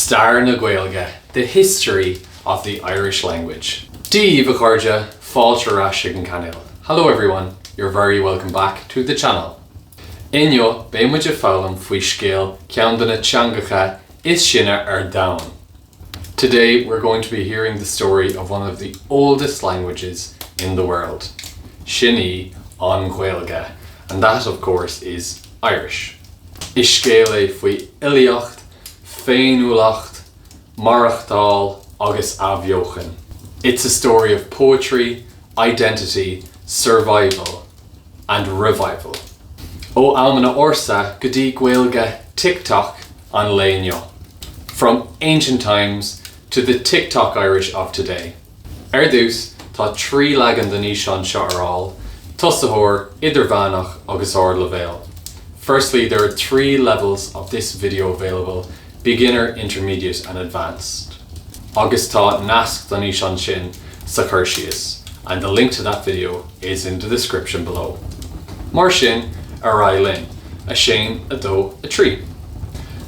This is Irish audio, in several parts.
Stair na Gaeilge, the history of the Irish language. Gaeilge, Fáilte. Hello everyone, you're very welcome back to the channel. Inyo, be muid fálam faoi scéal ceann na teangacha is sinne down. Today we're going to be hearing the story of one of the oldest languages in the world, Sinní an Gaeilge, and that of course is Irish. Is scéala faoi iliocht, féinúlacht, marachtáil agus abheochan. It's a story of poetry, identity, survival and revival. O almana orsa go dtí Gaeilge TikTok an léineo. From ancient times to the TikTok Irish of today. Dús tá trí legan den níos seo aráil, tusathóir, idirbheanach agus ard levéil. Firstly, there are 3 levels of this video available: beginner, intermediate and advanced. Agus tá nasc den níos sin sa chuirsíos, and the link to that video is in the description below. Mar sin a railin, a shane, a do, a tree.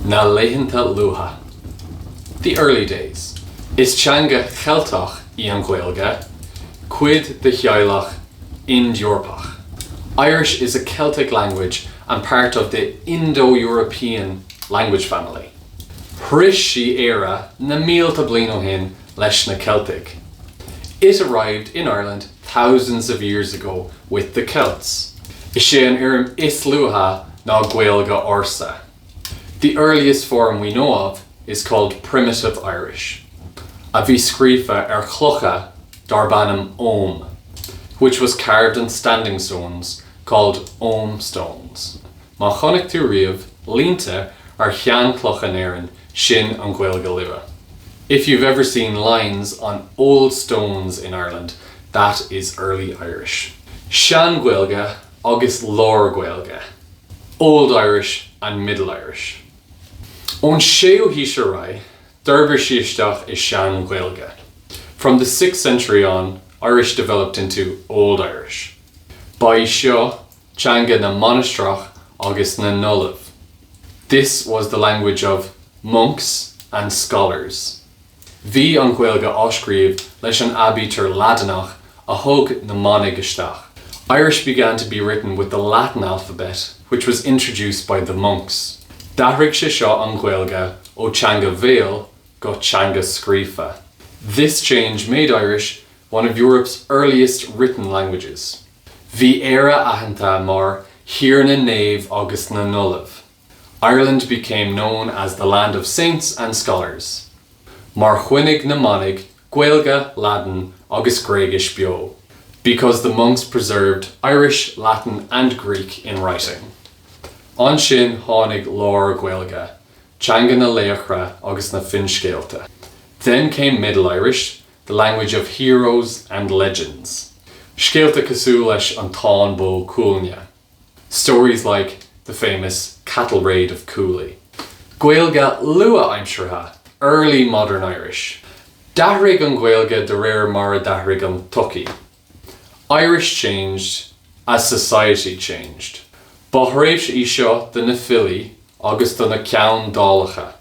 Na leihinta luha. The early days. Is teanga chealtach í an Gaeilge, cuid de chealach in Dúrpach. Irish is a Celtic language and part of the Indo-European language family. Thris sí éire na mílta bliain ó shin leis na Celtic. It arrived in Ireland thousands of years ago with the Celts. Is sé an iarm is luha ná Gaeilge orsa. The earliest form we know of is called Primitive Irish. A bhí scríofa clocha darbanam Ogham, which was carved on standing stones called Ogham stones. Má chonig tú riamh, línte chean clocha éireann sin an Gaeilge live. If you've ever seen lines on old stones in Ireland, that is early Irish. Sean Gaeilge agus Lár Gaeilge. Old Irish and Middle Irish. On séú híserai, d'urbair síosteach is Sean Gaeilge. From the 6th century on, Irish developed into Old Irish. Ba seo, teanga na monastrach agus na nullah. This was the language of monks and scholars. Bhí an Gaeilge oscríomh leis an abbítar Ladanach a thug na manaigh isteach. Irish began to be written with the Latin alphabet, which was introduced by the monks. D'achraigh sé seo an Gaeilge ó teanga Bhéal go teanga scríofa. This change made Irish one of Europe's earliest written languages. Bhí éire aitheanta mar thiar na naomh agus na nullah. Ireland became known as the land of saints and scholars. Mar chuinnig na manaigh, Gaeilge, Latin agus Gréigish bio, because the monks preserved Irish, Latin and Greek in writing. An sin tháinig Lár Gaeilge, teanga na léachra agus na finscéalta. Then came Middle Irish, the language of heroes and legends. Scéalta cosúil leis an tán bó cúilne. Stories like the famous cattle raid of Cooley. Gaeilge lua aimsirtha, early modern Irish. D'achraigh an Gaeilge de réir mar d'achraigh an tuki. Irish changed as society changed. Ba thréimhs seo de na fili agus de na ceann dálacha.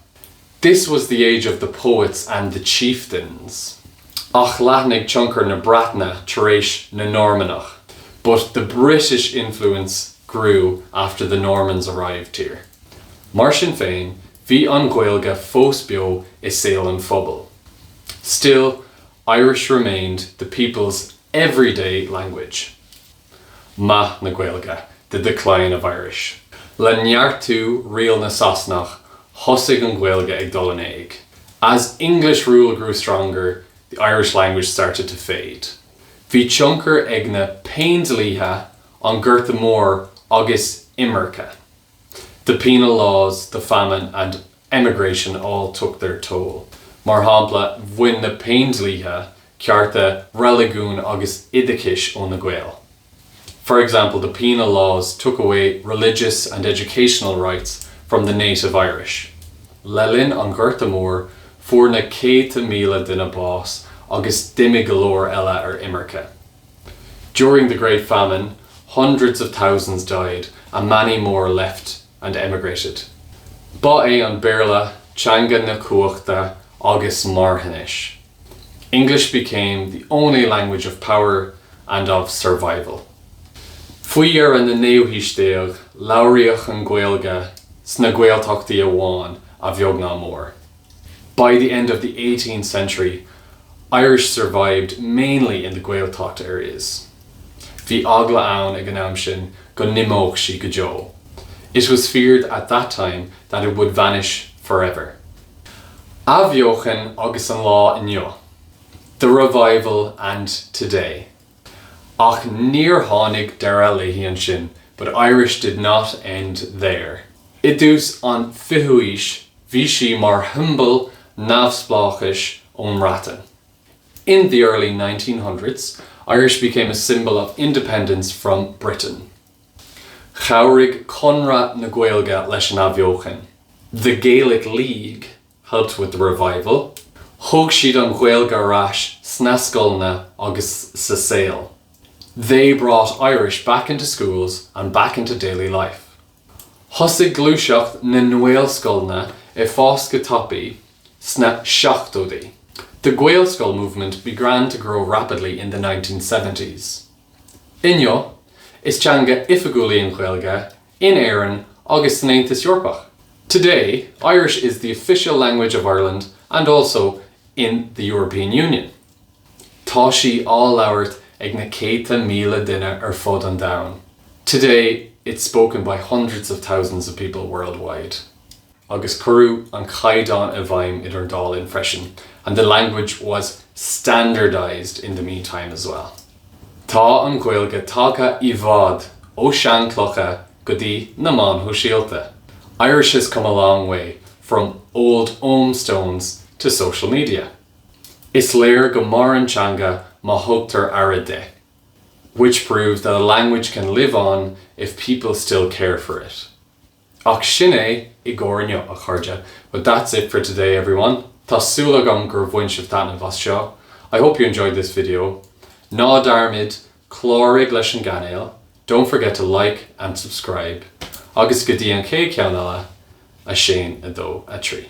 This was the age of the poets and the chieftains. Ach leithnig tionchar na Bratna tar éis na Normanach. But the British influence grew after the Normans arrived here. Mar sin féin, bhí an Gaeilge fós beo is saoil an phobal. Still, Irish remained the people's everyday language. Ma na Gaeilge, the decline of Irish. Le neartú rial na Sasnach, thosaigh an Gaeilge ag dul an éig. As English rule grew stronger, the Irish language started to fade. Bhí tionchar ag na Penal an Gurtha Mór agus Imirce. The Penal Laws, the famine and emigration all took their toll. Mar shampla, bhain na Penal cearta religún agus idicis ó na Gael. For example, the Penal Laws took away religious and educational rights from the native Irish. Lelin an Gurtha Mór fuair na 100,000 duine bás agus duine galore eile Imirce. During the Great Famine, hundreds of thousands died and many more left and emigrated. Ba é an béarla teanga na cuachta agus marthanis. English became the only language of power and of survival. Faoi ar na néomhísteach, labhraíodh an Gaeilge sna Gaeltachtaí amháin a bheag ná mór. By the end of the 18th century, Irish survived mainly in the Gaeltacht areas. Bhí agla ann ag an am sin go nimóg sí go deo. It was feared at that time that it would vanish forever. Abheochan agus an lá inniu. The revival and today. Ach níor tháinig deire léithíonn sin, but Irish did not end there. Idús an fihuis bhí sí mar humble navspláchais ón ratan. In the early 1900s, Irish became a symbol of independence from Britain. Chomhairigh Conradh na Gaeilge leis an abheochan. The Gaelic League helped with the revival. Thug siad an Gaeilge arás sna scoilne agus sa saol. They brought Irish back into schools and back into daily life. Thosaigh glúiseacht na Gaelscoileanna I fós go topaí sna seachtódaí. The Gaelscoil movement began to grow rapidly in the 1970s. Inniu is teanga ifigúlaíon Gaeilge in Éireann agus san Aontas Eorpach. Today, Irish is the official language of Ireland and also in the European Union. Tá sí á labhairt ag na 100,000 duine ar fud an domhan. Today, it's spoken by hundreds of thousands of people worldwide. Agus curú an chaidán a bhaim idir dál freisin, and the language was standardized in the meantime as well. Tá an Gaeilge taca I bhfad ó sean clocha go dtí na man thuisialta. Irish has come a long way from old Ogham stones to social media. Is léir go mar an teanga má thugtar ara de, which proves that a language can live on if people still care for it. Ach sin é I gcóirneo a chuirde. But that's it for today, everyone. Tá súil agam gur bhain sibh taitneamh as seo. I hope you enjoyed this video. Ná darmid, clóraigh leis an gcainéal. Don't forget to like and subscribe. Agus go dtí an cé ceann eile a Shane a dó a trí.